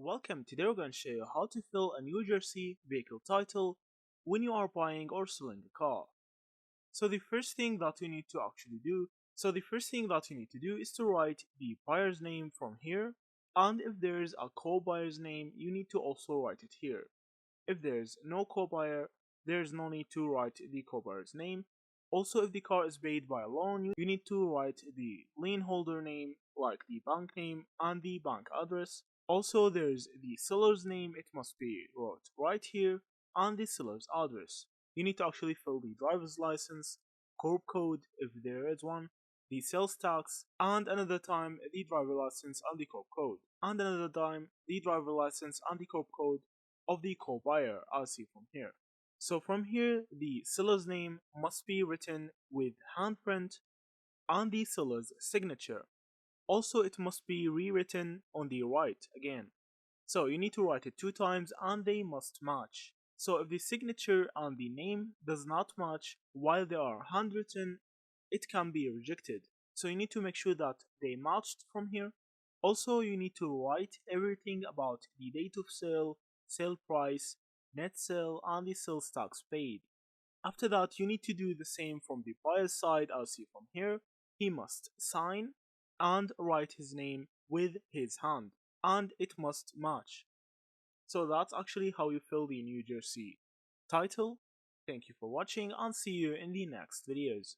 Welcome. Today we're going to show you how to fill a New Jersey vehicle title when you are buying or selling a car. So the first thing that you need to actually do, is to write the buyer's name from here, and if there's a co-buyer's name, you need to also write it here. If there's no co-buyer, there's no need to write the co-buyer's name. Also, if the car is paid by a loan, you need to write the lien holder name, like the bank name and the bank address. Also, there's the seller's name, it must be wrote right here, and the seller's address. You need to actually fill the driver's license, corp code if there is one, the sales tax, and another time the driver license and the corp code, and another time the driver license and the corp code of the co-buyer, as see from here. So from here, the seller's name must be written with handprint and the seller's signature. Also, it must be rewritten on the right again. So you need to write it two times and they must match. So if the signature and the name does not match while they are handwritten, it can be rejected. So you need to make sure that they matched from here. Also, you need to write everything about the date of sale, sale price, net sale, and the sales tax paid. After that, you need to do the same from the buyer's side as see from here. He must sign and write his name with his hand, and it must match. So that's actually how you fill the New Jersey title. Thank you for watching and see you in the next videos.